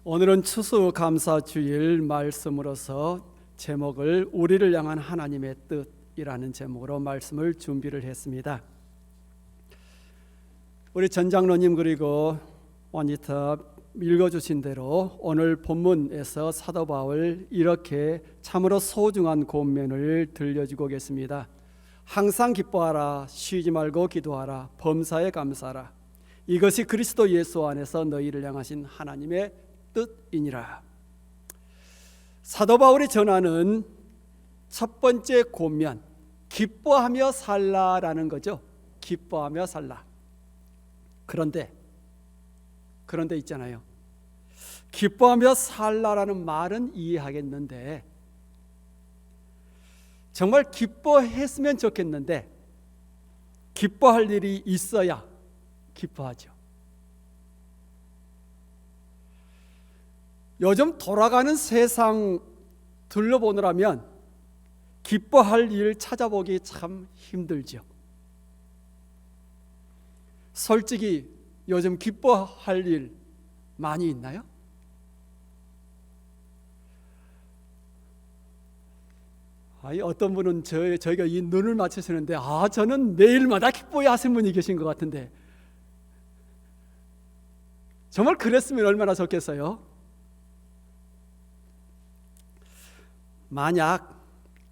오늘은 추수감사주일 말씀으로서 제목을 우리를 향한 하나님의 뜻이라는 제목으로 말씀을 준비를 했습니다. 우리 전장로님 그리고 원니터 읽어주신 대로 오늘 본문에서 사도 바울 이렇게 참으로 소중한 권면을 들려주고 계십니다. 항상 기뻐하라, 쉬지 말고 기도하라, 범사에 감사하라. 이것이 그리스도 예수 안에서 너희를 향하신 하나님의 뜻이니라. 사도 바울이 전하는 첫 번째 권면, 기뻐하며 살라라는 거죠. 기뻐하며 살라. 그런데 있잖아요. 기뻐하며 살라라는 말은 이해하겠는데 정말 기뻐했으면 좋겠는데 기뻐할 일이 있어야 기뻐하죠. 요즘 돌아가는 세상 둘러보느라면 기뻐할 일 찾아보기 참 힘들죠. 솔직히 요즘 기뻐할 일 많이 있나요? 어떤 분은 저희가 이 눈을 맞추시는데 저는 매일마다 기뻐야 하시는 분이 계신 것 같은데 정말 그랬으면 얼마나 좋겠어요. 만약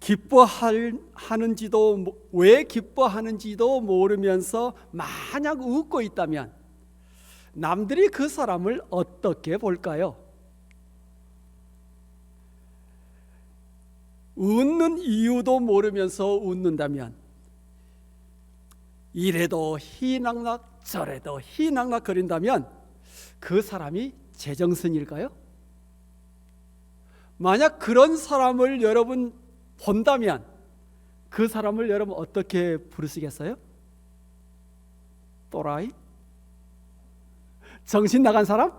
기뻐하는지도 왜 기뻐하는지도 모르면서 마냥 웃고 있다면 남들이 그 사람을 어떻게 볼까요? 웃는 이유도 모르면서 웃는다면 이래도 희낙낙 저래도 희낙낙 거린다면 그 사람이 제정신일까요? 만약 그런 사람을 여러분 본다면 그 사람을 여러분 어떻게 부르시겠어요? 또라이? 정신 나간 사람?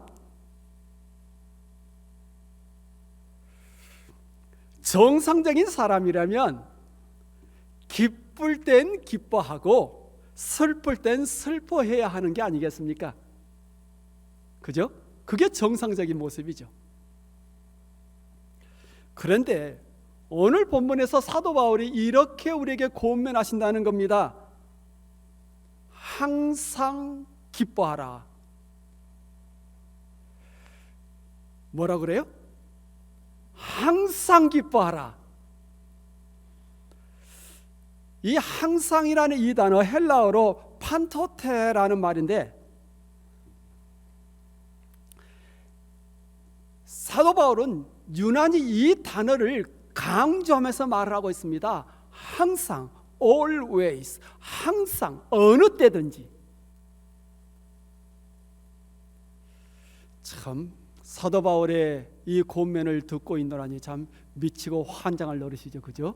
정상적인 사람이라면 기쁠 땐 기뻐하고 슬플 땐 슬퍼해야 하는 게 아니겠습니까? 그죠? 그게 정상적인 모습이죠. 그런데 오늘 본문에서 사도 바울이 이렇게 우리에게 권면하신다는 겁니다. 항상 기뻐하라. 뭐라 그래요? 항상 기뻐하라. 이 항상이라는 이 단어 헬라어로 판토테라는 말인데 사도 바울은 유난히 이 단어를 강조하면서 말을 하고 있습니다. 항상, always, 항상, 어느 때든지. 참 사도 바울의 이 권면을 듣고 있노라니 참 미치고 환장할 노릇이죠. 그죠?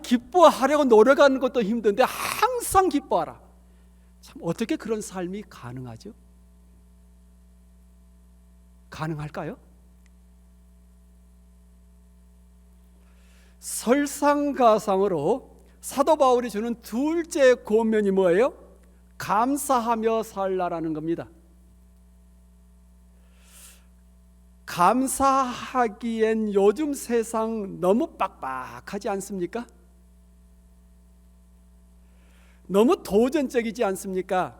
기뻐하려고 노력하는 것도 힘든데 항상 기뻐하라. 참 어떻게 그런 삶이 가능하죠? 가능할까요? 설상가상으로 사도 바울이 주는 둘째 권면이 뭐예요? 감사하며 살라라는 겁니다. 감사하기엔 요즘 세상 너무 빡빡하지 않습니까? 너무 도전적이지 않습니까?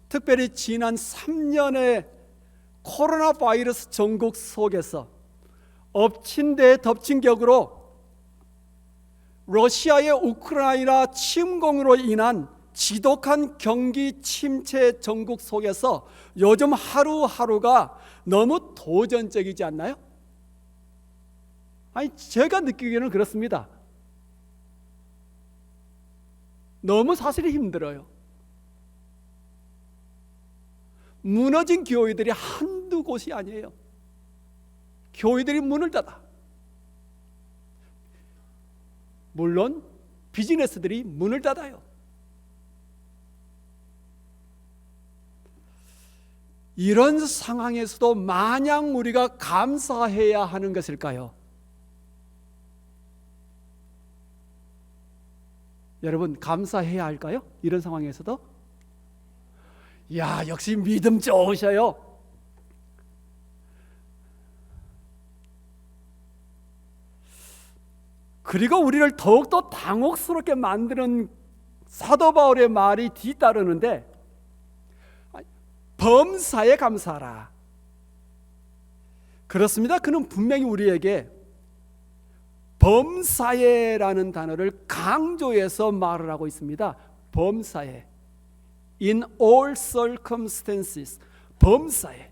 특별히 지난 3년의 코로나 바이러스 전국 속에서 엎친 데 덮친 격으로 러시아의 우크라이나 침공으로 인한 지독한 경기 침체 전국 속에서 요즘 하루하루가 너무 도전적이지 않나요? 제가 느끼기에는 그렇습니다. 너무 사실이 힘들어요. 무너진 교회들이 한두 곳이 아니에요. 교회들이 문을 닫아. 물론 비즈니스들이 문을 닫아요. 이런 상황에서도 마냥 우리가 감사해야 하는 것일까요? 여러분 감사해야 할까요? 이런 상황에서도? 야, 역시 믿음 좋으셔요. 그리고 우리를 더욱더 당혹스럽게 만드는 사도 바울의 말이 뒤따르는데, 범사에 감사하라. 그렇습니다. 그는 분명히 우리에게 범사에라는 단어를 강조해서 말을 하고 있습니다. 범사에, in all circumstances, 범사에,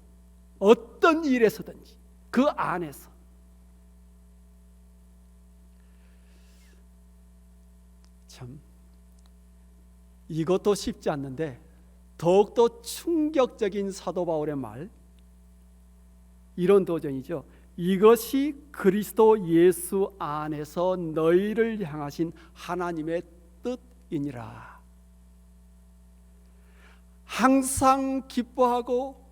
어떤 일에서든지 그 안에서. 참 이것도 쉽지 않는데 더욱더 충격적인 사도 바울의 말, 이런 도전이죠. 이것이 그리스도 예수 안에서 너희를 향하신 하나님의 뜻이니라. 항상 기뻐하고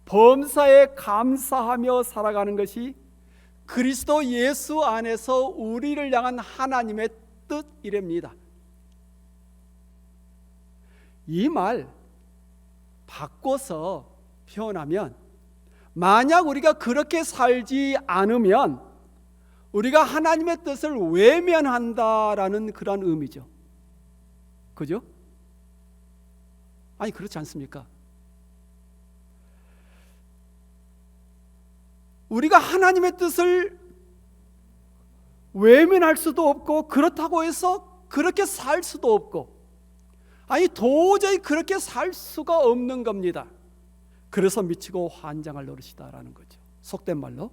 범사에 감사하며 살아가는 것이 그리스도 예수 안에서 우리를 향한 하나님의 뜻이랍니다. 이 말 바꿔서 표현하면, 만약 우리가 그렇게 살지 않으면 우리가 하나님의 뜻을 외면한다라는 그런 의미죠. 그죠? 아니, 그렇지 않습니까? 우리가 하나님의 뜻을 외면할 수도 없고, 그렇다고 해서 그렇게 살 수도 없고, 아니 도저히 그렇게 살 수가 없는 겁니다. 그래서 미치고 환장할 노릇이다라는 거죠. 속된 말로.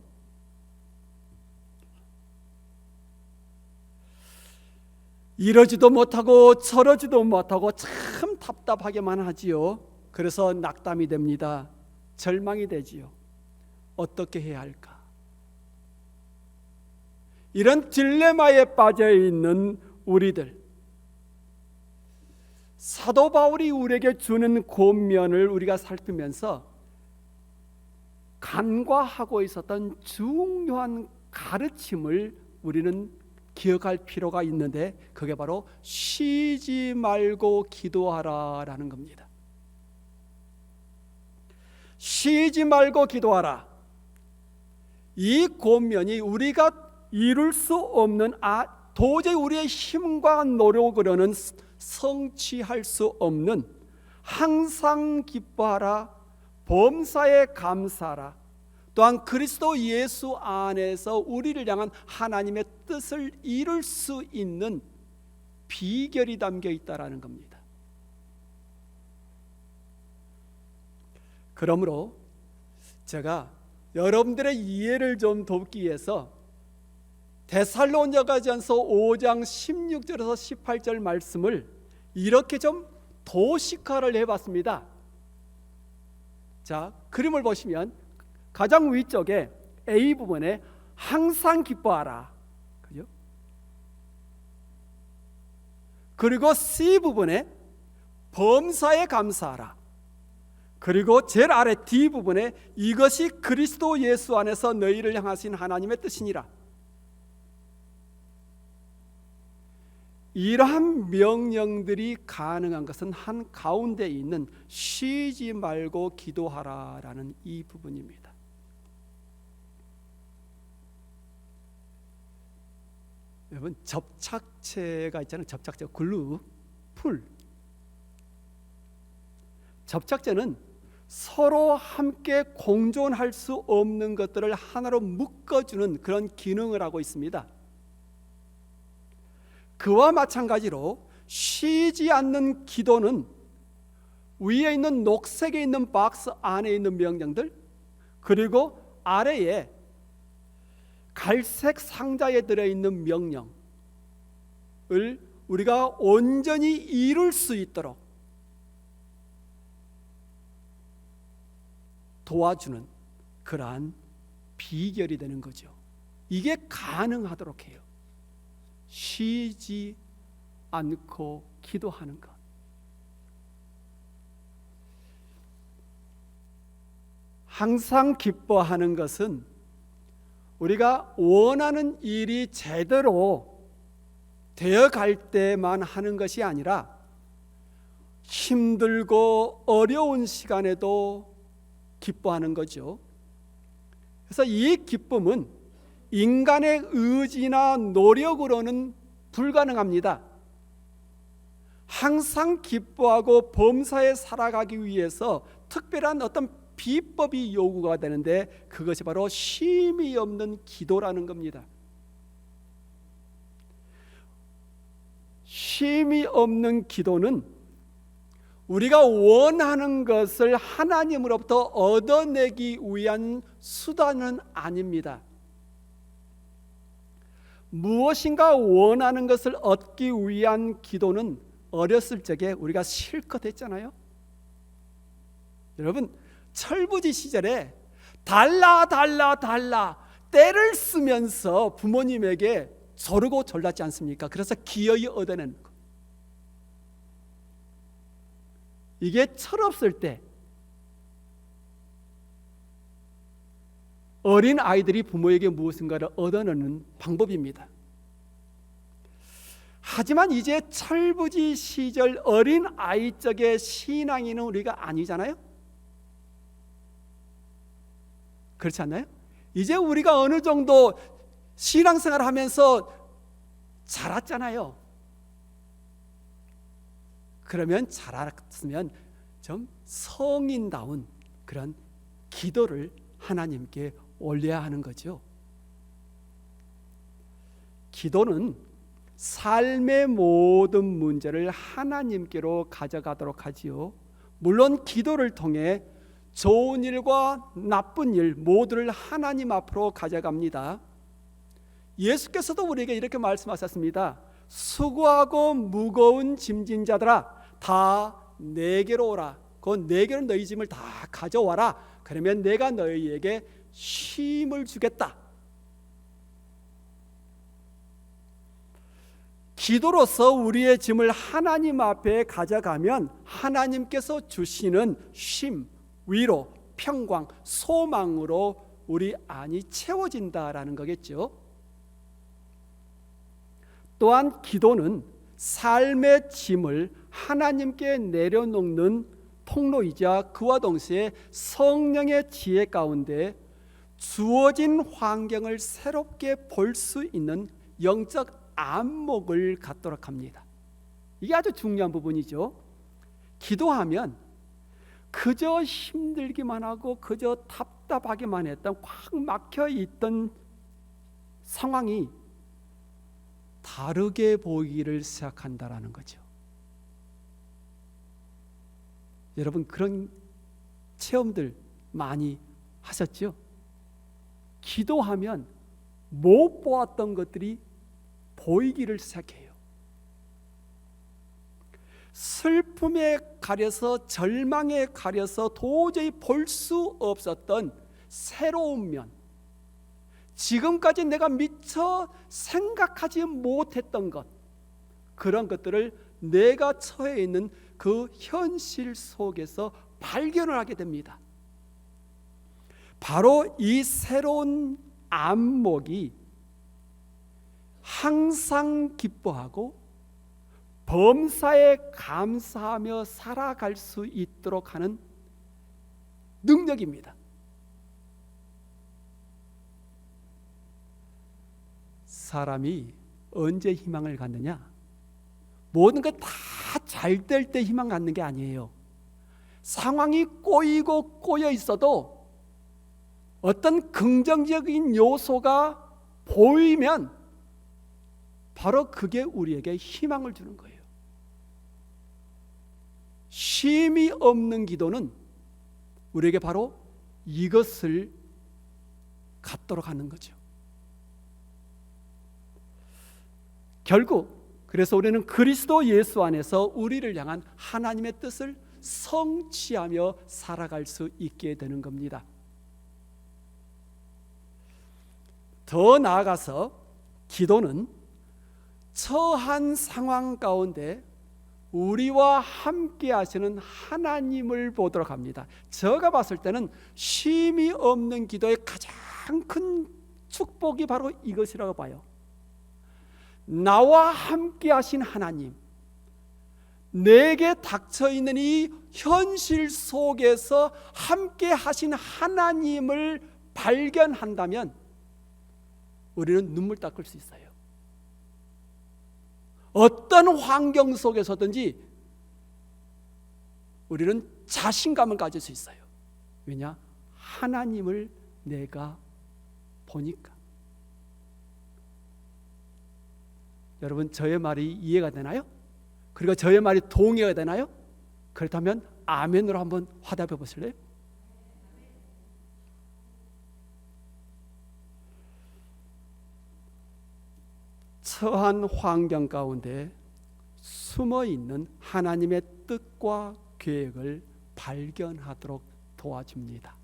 이러지도 못하고 저러지도 못하고 참 답답하게만 하지요. 그래서 낙담이 됩니다. 절망이 되지요. 어떻게 해야 할까? 이런 딜레마에 빠져 있는 우리들, 사도 바울이 우리에게 주는 권면을 우리가 살피면서 간과하고 있었던 중요한 가르침을 우리는 기억할 필요가 있는데, 그게 바로 쉬지 말고 기도하라라는 겁니다. 쉬지 말고 기도하라. 이 권면이 우리가 이룰 수 없는, 도저히 우리의 힘과 노력으로는 성취할 수 없는, 항상 기뻐하라, 범사에 감사하라, 또한 그리스도 예수 안에서 우리를 향한 하나님의 뜻을 이룰 수 있는 비결이 담겨 있다라는 겁니다. 그러므로 제가 여러분들의 이해를 좀 돕기 위해서 데살로니가전서 5장 16절에서 18절 말씀을 이렇게 좀 도식화를 해봤습니다. 자, 그림을 보시면 가장 위쪽에 A 부분에 항상 기뻐하라, 그죠? 그리고 C 부분에 범사에 감사하라, 그리고 제일 아래 D 부분에 이것이 그리스도 예수 안에서 너희를 향하신 하나님의 뜻이니라. 이러한 명령들이 가능한 것은 한 가운데 있는 쉬지 말고 기도하라라는 이 부분입니다. 여러분, 접착체가 있잖아요. 접착제, 글루, 풀. 접착제는 서로 함께 공존할 수 없는 것들을 하나로 묶어주는 그런 기능을 하고 있습니다. 그와 마찬가지로 쉬지 않는 기도는 위에 있는 녹색에 있는 박스 안에 있는 명령들, 그리고 아래에 갈색 상자에 들어있는 명령을 우리가 온전히 이룰 수 있도록 도와주는 그러한 비결이 되는 거죠. 이게 가능하도록 해요. 쉬지 않고 기도하는 것. 항상 기뻐하는 것은 우리가 원하는 일이 제대로 되어갈 때만 하는 것이 아니라 힘들고 어려운 시간에도 기뻐하는 거죠. 그래서 이 기쁨은 인간의 의지나 노력으로는 불가능합니다. 항상 기뻐하고 범사에 살아가기 위해서 특별한 어떤 비법이 요구가 되는데, 그것이 바로 쉼이 없는 기도라는 겁니다. 쉼이 없는 기도는 우리가 원하는 것을 하나님으로부터 얻어내기 위한 수단은 아닙니다. 무엇인가 원하는 것을 얻기 위한 기도는 어렸을 적에 우리가 실컷 했잖아요. 여러분, 철부지 시절에 달라 때를 쓰면서 부모님에게 조르고 졸랐지 않습니까? 그래서 기어이 얻어내는 것. 이게 철없을 때 어린 아이들이 부모에게 무엇인가를 얻어내는 방법입니다. 하지만 이제 철부지 시절 어린 아이 쪽의 신앙인은 우리가 아니잖아요. 그렇지 않나요? 이제 우리가 어느 정도 신앙생활을 하면서 자랐잖아요. 그러면 자랐으면 좀 성인다운 그런 기도를 하나님께 올려야 하는 거죠. 기도는 삶의 모든 문제를 하나님께로 가져가도록 하지요. 물론 기도를 통해 좋은 일과 나쁜 일 모두를 하나님 앞으로 가져갑니다. 예수께서도 우리에게 이렇게 말씀하셨습니다. 수고하고 무거운 짐진 자들아, 다 내게로 오라. 그 내게로 너희 짐을 다 가져와라. 그러면 내가 너희에게 쉼을 주겠다. 기도로서 우리의 짐을 하나님 앞에 가져가면 하나님께서 주시는 쉼, 위로, 평강, 소망으로 우리 안이 채워진다라는 거겠죠. 또한 기도는 삶의 짐을 하나님께 내려놓는 통로이자 그와 동시에 성령의 지혜 가운데 주어진 환경을 새롭게 볼 수 있는 영적 안목을 갖도록 합니다. 이게 아주 중요한 부분이죠. 기도하면 그저 힘들기만 하고 그저 답답하기만 했던 꽉 막혀 있던 상황이 다르게 보이기를 시작한다라는 거죠. 여러분, 그런 체험들 많이 하셨죠? 기도하면 못 보았던 것들이 보이기를 시작해요. 슬픔에 가려서, 절망에 가려서 도저히 볼 수 없었던 새로운 면, 지금까지 내가 미처 생각하지 못했던 것, 그런 것들을 내가 처해 있는 그 현실 속에서 발견을 하게 됩니다. 바로 이 새로운 안목이 항상 기뻐하고 범사에 감사하며 살아갈 수 있도록 하는 능력입니다. 사람이 언제 희망을 갖느냐? 모든 것 다 잘 될 때 희망 갖는 게 아니에요. 상황이 꼬이고 꼬여 있어도 어떤 긍정적인 요소가 보이면 바로 그게 우리에게 희망을 주는 거예요. 쉼이 없는 기도는 우리에게 바로 이것을 갖도록 하는 거죠. 결국 그래서 우리는 그리스도 예수 안에서 우리를 향한 하나님의 뜻을 성취하며 살아갈 수 있게 되는 겁니다. 더 나아가서 기도는 처한 상황 가운데 우리와 함께 하시는 하나님을 보도록 합니다. 제가 봤을 때는 쉼이 없는 기도의 가장 큰 축복이 바로 이것이라고 봐요. 나와 함께 하신 하나님, 내게 닥쳐 있는 이 현실 속에서 함께 하신 하나님을 발견한다면 우리는 눈물 닦을 수 있어요. 어떤 환경 속에서든지 우리는 자신감을 가질 수 있어요. 왜냐? 하나님을 내가 보니까. 여러분, 저의 말이 이해가 되나요? 그리고 저의 말이 동의가 되나요? 그렇다면 아멘으로 한번 화답해 보실래요? 처한 환경 가운데 숨어 있는 하나님의 뜻과 계획을 발견하도록 도와줍니다.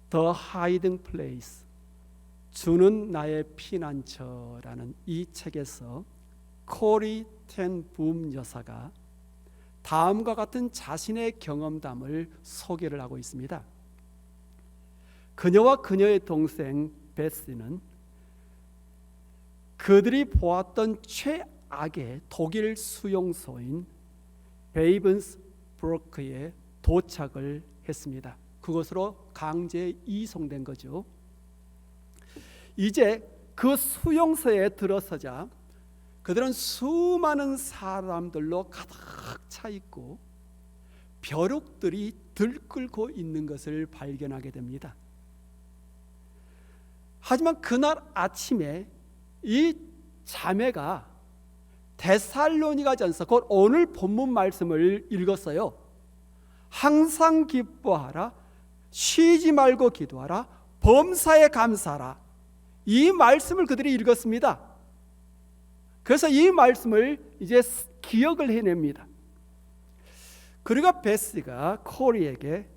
The Hiding Place, 주는 나의 피난처라는 이 책에서 코리 텐 붐 여사가 다음과 같은 자신의 경험담을 소개를 하고 있습니다. 그녀와 그녀의 동생 베시는 그들이 보았던 최악의 독일 수용소인 베이븐스브로크에 도착을 했습니다. 그곳으로 강제 이송된 거죠. 이제 그 수용소에 들어서자 그들은 수많은 사람들로 가득 차 있고 벼룩들이 들끓고 있는 것을 발견하게 됩니다. 하지만 그날 아침에 이 자매가 데살로니가전서, 곧 오늘 본문 말씀을 읽었어요. 항상 기뻐하라, 쉬지 말고 기도하라, 범사에 감사하라. 이 말씀을 그들이 읽었습니다. 그래서 이 말씀을 이제 기억을 해냅니다. 그리고 베시가 코리에게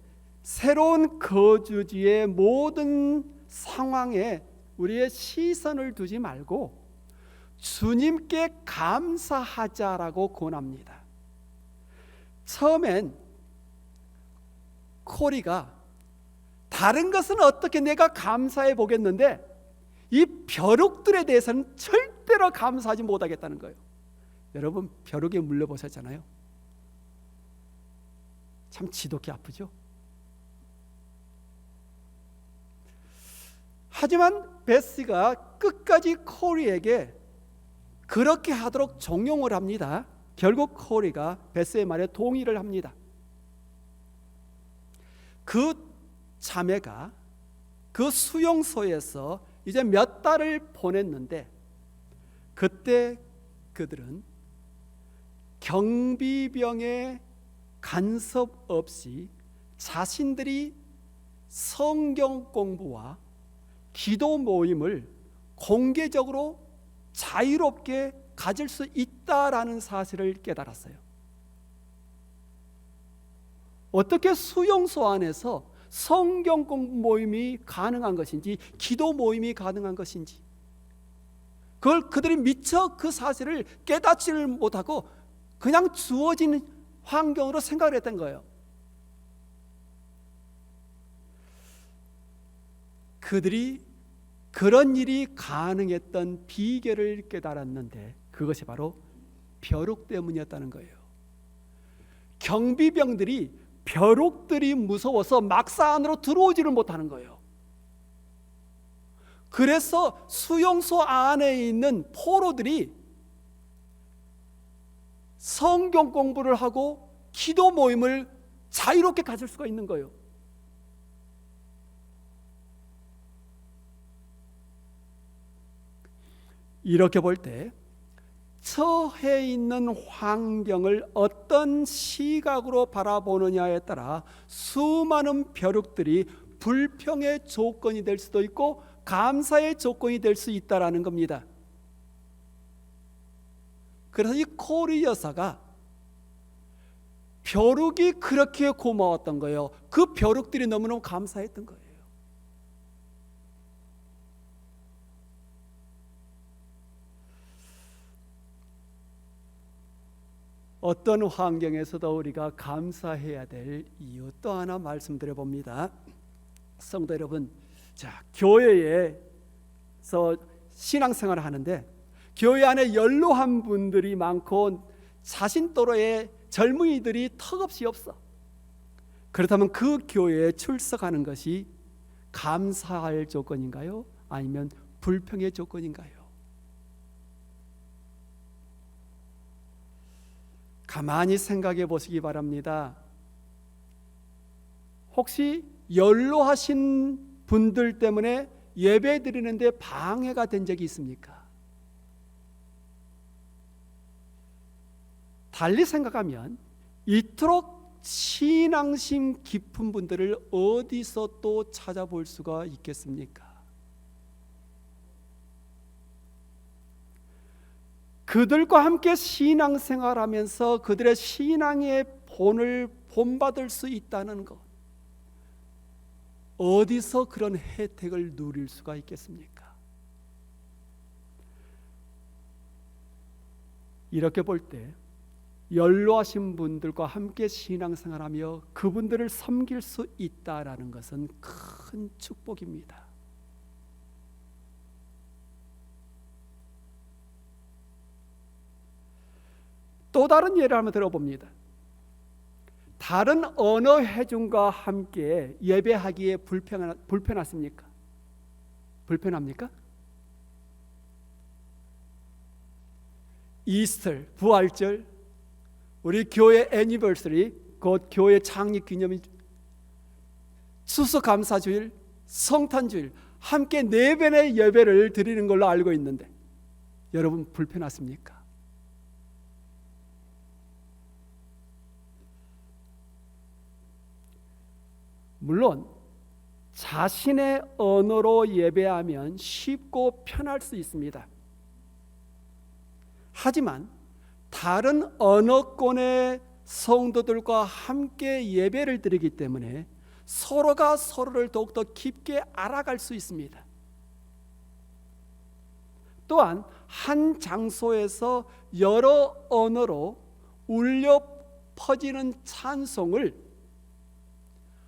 새로운 거주지의 모든 상황에 우리의 시선을 두지 말고 주님께 감사하자라고 권합니다. 처음엔 코리가 다른 것은 어떻게 내가 감사해 보겠는데 이 벼룩들에 대해서는 절대로 감사하지 못하겠다는 거예요. 여러분, 벼룩에 물려보셨잖아요. 참 지독히 아프죠. 하지만 베시가 끝까지 코리에게 그렇게 하도록 종용을 합니다. 결국 코리가 베시의 말에 동의를 합니다. 그 자매가 그 수용소에서 이제 몇 달을 보냈는데 그때 그들은 경비병의 간섭 없이 자신들이 성경 공부와 기도 모임을 공개적으로 자유롭게 가질 수 있다라는 사실을 깨달았어요. 어떻게 수용소 안에서 성경 공부 모임이 가능한 것인지, 기도 모임이 가능한 것인지, 그걸 그들이 미처 그 사실을 깨닫지를 못하고 그냥 주어진 환경으로 생각을 했던 거예요. 그들이 그런 일이 가능했던 비결을 깨달았는데 그것이 바로 벼룩 때문이었다는 거예요. 경비병들이 벼룩들이 무서워서 막사 안으로 들어오지를 못하는 거예요. 그래서 수용소 안에 있는 포로들이 성경 공부를 하고 기도 모임을 자유롭게 가질 수가 있는 거예요. 이렇게 볼 때 처해 있는 환경을 어떤 시각으로 바라보느냐에 따라 수많은 벼룩들이 불평의 조건이 될 수도 있고 감사의 조건이 될 수 있다라는 겁니다. 그래서 이 코리 여사가 벼룩이 그렇게 고마웠던 거예요. 그 벼룩들이 너무너무 감사했던 거예요. 어떤 환경에서도 우리가 감사해야 될 이유 또 하나 말씀드려 봅니다. 성도 여러분, 자, 교회에서 신앙생활을 하는데 교회 안에 연로한 분들이 많고 자신 또래의 젊은이들이 턱없이 없어. 그렇다면 그 교회에 출석하는 것이 감사할 조건인가요? 아니면 불평의 조건인가요? 가만히 생각해 보시기 바랍니다. 혹시 연로하신 분들 때문에 예배 드리는데 방해가 된 적이 있습니까? 달리 생각하면 이토록 신앙심 깊은 분들을 어디서 또 찾아볼 수가 있겠습니까? 그들과 함께 신앙생활하면서 그들의 신앙의 본을 본받을 수 있다는 것, 어디서 그런 혜택을 누릴 수가 있겠습니까? 이렇게 볼 때 연로하신 분들과 함께 신앙생활하며 그분들을 섬길 수 있다라는 것은 큰 축복입니다. 또 다른 예를 한번 들어봅니다. 다른 언어 회중과 함께 예배하기에 불편하십니까? 불편합니까? 이스터, 부활절, 우리 교회 애니버서리, 곧 교회 창립 기념일, 추수감사주일, 성탄주일 함께 4번의 예배를 드리는 걸로 알고 있는데 여러분 불편하십니까? 물론 자신의 언어로 예배하면 쉽고 편할 수 있습니다. 하지만 다른 언어권의 성도들과 함께 예배를 드리기 때문에 서로가 서로를 더욱더 깊게 알아갈 수 있습니다. 또한 한 장소에서 여러 언어로 울려 퍼지는 찬송을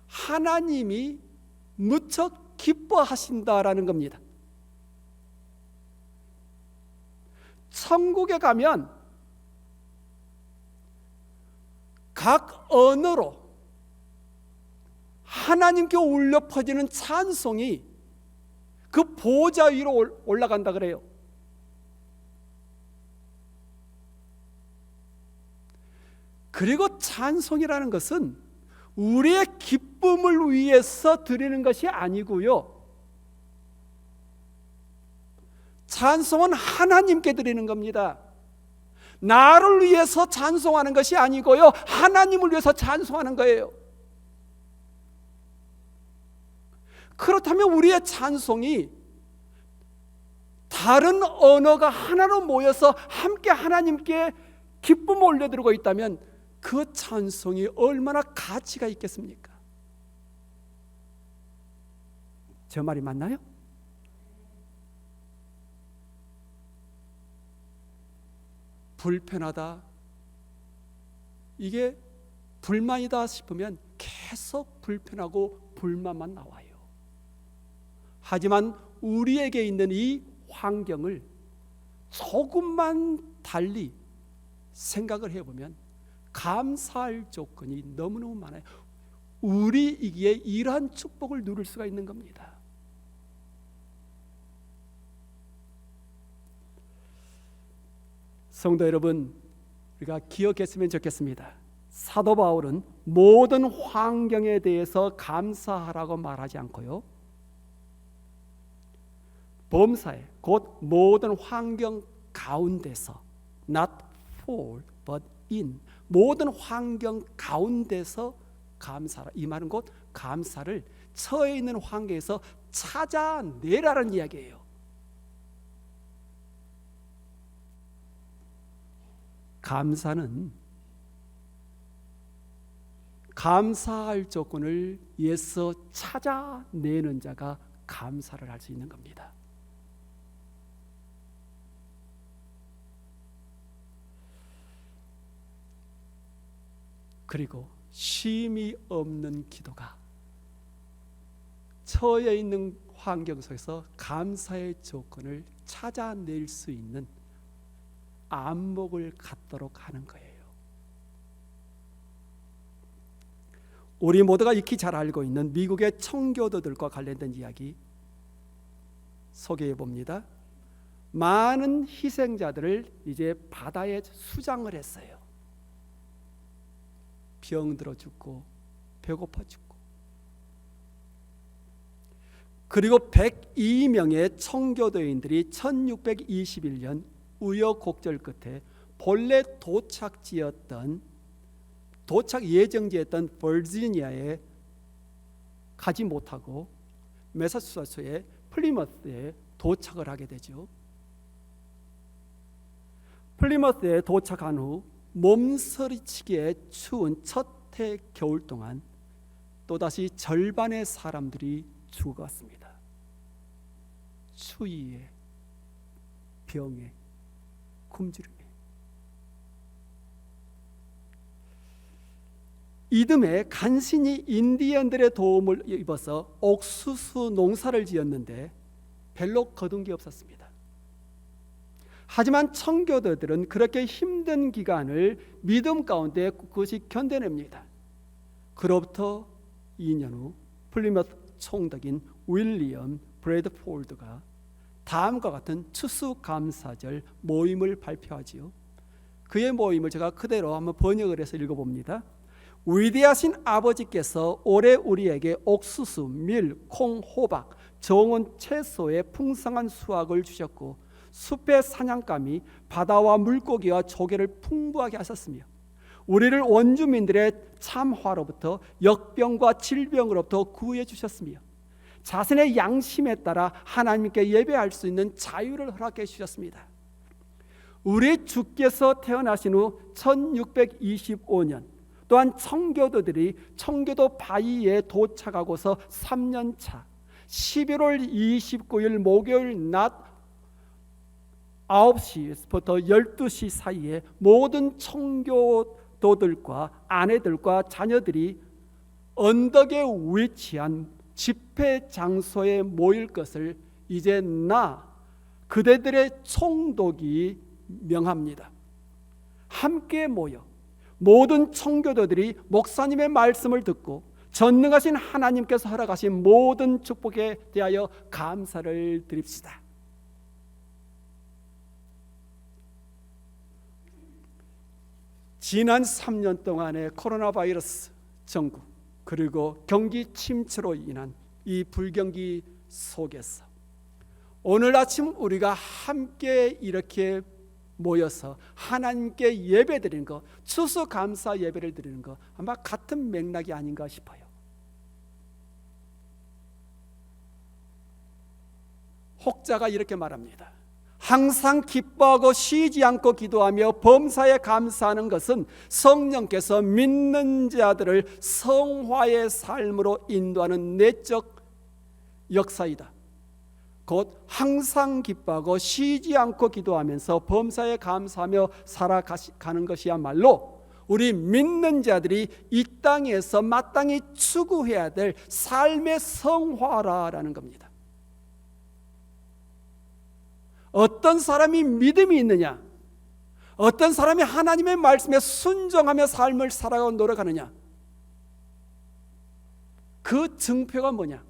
하나님이 무척 기뻐하신다라는 겁니다. 천국에 가면 각 언어로 하나님께 울려 퍼지는 찬송이 그 보좌 위로 올라간다 그래요. 그리고 찬송이라는 것은 우리의 기쁨을 위해서 드리는 것이 아니고요, 찬송은 하나님께 드리는 겁니다. 나를 위해서 찬송하는 것이 아니고요, 하나님을 위해서 찬송하는 거예요. 그렇다면 우리의 찬송이 다른 언어가 하나로 모여서 함께 하나님께 기쁨을 올려드리고 있다면 그 찬송이 얼마나 가치가 있겠습니까? 저 말이 맞나요? 불편하다, 이게 불만이다 싶으면 계속 불편하고 불만만 나와요. 하지만 우리에게 있는 이 환경을 조금만 달리 생각을 해보면 감사할 조건이 너무너무 많아요. 우리이기에 이러한 축복을 누릴 수가 있는 겁니다. 성도 여러분, 우리가 기억했으면 좋겠습니다. 사도 바울은 모든 환경에 대해서 감사하라고 말하지 않고요, 범사에, 곧 모든 환경 가운데서, not for but in, 모든 환경 가운데서 감사라, 이 말은 곧 감사를 처해 있는 환경에서 찾아내라는 이야기예요. 감사는 감사할 조건을 위해서 찾아내는 자가 감사를 할 수 있는 겁니다. 그리고 쉼이 없는 기도가 처해 있는 환경 속에서 감사의 조건을 찾아낼 수 있는 안목을 갖도록 하는 거예요. 우리 모두가 익히 잘 알고 있는 미국의 청교도들과 관련된 이야기 소개해 봅니다. 많은 희생자들을 이제 바다에 수장을 했어요. 병들어 죽고 배고파 죽고. 그리고 102명의 청교도인들이 1621년 우여곡절 끝에 본래 도착 예정지였던 버지니아에 가지 못하고 매사추세츠의 플리머스에 도착을 하게 되죠. 플리머스에 도착한 후 몸서리치게 추운 첫 해 겨울 동안 또다시 절반의 사람들이 죽어갔습니다. 추위에, 병에, 굶주림에. 이듬해 간신히 인디언들의 도움을 입어서 옥수수 농사를 지었는데 별로 거둔 게 없었습니다. 하지만 청교도들은 그렇게 힘든 기간을 믿음 가운데 꿋꿋이 견뎌냅니다. 그로부터 2년 후 플리머스 총독인 윌리엄 브래드포드가 다음과 같은 추수감사절 모임을 발표하지요. 그의 모임을 제가 그대로 한번 번역을 해서 읽어봅니다. 위대하신 아버지께서 올해 우리에게 옥수수, 밀, 콩, 호박, 정원, 채소의 풍성한 수확을 주셨고 숲의 사냥감이 바다와 물고기와 조개를 풍부하게 하셨으며 우리를 원주민들의 참화로부터 역병과 질병으로부터 구해 주셨으며 자신의 양심에 따라 하나님께 예배할 수 있는 자유를 허락해 주셨습니다. 우리 주께서 태어나신 후 1625년 또한 청교도들이 청교도 바위에 도착하고서 3년 차 11월 29일 목요일 낮 9시부터 12시 사이에 모든 청교도들과 아내들과 자녀들이 언덕에 위치한 집회 장소에 모일 것을 이제 나 그대들의 총독이 명합니다. 함께 모여 모든 청교도들이 목사님의 말씀을 듣고 전능하신 하나님께서 허락하신 모든 축복에 대하여 감사를 드립시다. 지난 3년 동안의 코로나 바이러스 전국 그리고 경기 침체로 인한 이 불경기 속에서 오늘 아침 우리가 함께 이렇게 모여서 하나님께 예배드리는 것, 추수감사 예배를 드리는 것 아마 같은 맥락이 아닌가 싶어요. 혹자가 이렇게 말합니다. 항상 기뻐하고 쉬지 않고 기도하며 범사에 감사하는 것은 성령께서 믿는 자들을 성화의 삶으로 인도하는 내적 역사이다. 곧 항상 기뻐하고 쉬지 않고 기도하면서 범사에 감사하며 살아가는 것이야말로 우리 믿는 자들이 이 땅에서 마땅히 추구해야 될 삶의 성화라는 겁니다. 어떤 사람이 믿음이 있느냐, 어떤 사람이 하나님의 말씀에 순종하며 삶을 살아가고 노력하느냐, 그 증표가 뭐냐?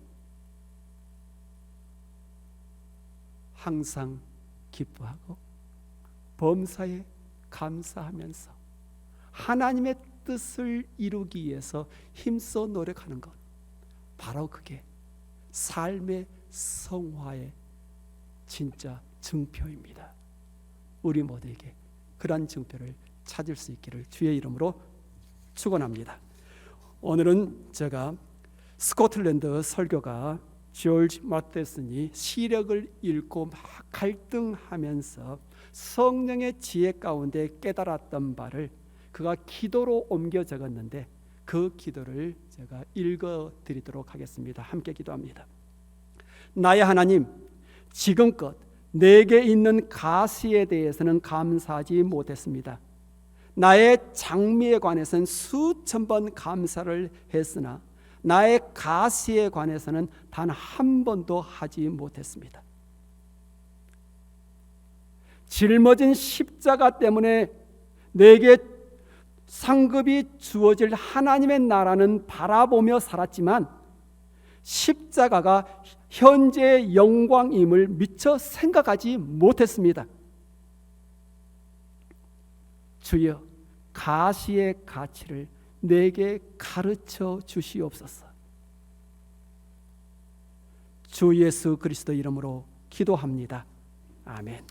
항상 기뻐하고 범사에 감사하면서 하나님의 뜻을 이루기 위해서 힘써 노력하는 것, 바로 그게 삶의 성화의 진짜 증표입니다. 우리 모두에게 그러한 증표를 찾을 수 있기를 주의 이름으로 축원합니다. 오늘은 제가 스코틀랜드 설교가 조지 마테슨이 시력을 잃고 막 갈등하면서 성령의 지혜 가운데 깨달았던 바를 그가 기도로 옮겨 적었는데 그 기도를 제가 읽어드리도록 하겠습니다. 함께 기도합니다. 나의 하나님, 지금껏 내게 있는 가시에 대해서는 감사하지 못했습니다. 나의 장미에 관해서는 수천 번 감사를 했으나 나의 가시에 관해서는 단 한 번도 하지 못했습니다. 짊어진 십자가 때문에 내게 상급이 주어질 하나님의 나라는 바라보며 살았지만 십자가가 현재의 영광임을 미처 생각하지 못했습니다. 주여, 가시의 가치를 내게 가르쳐 주시옵소서. 주 예수 그리스도 이름으로 기도합니다. 아멘.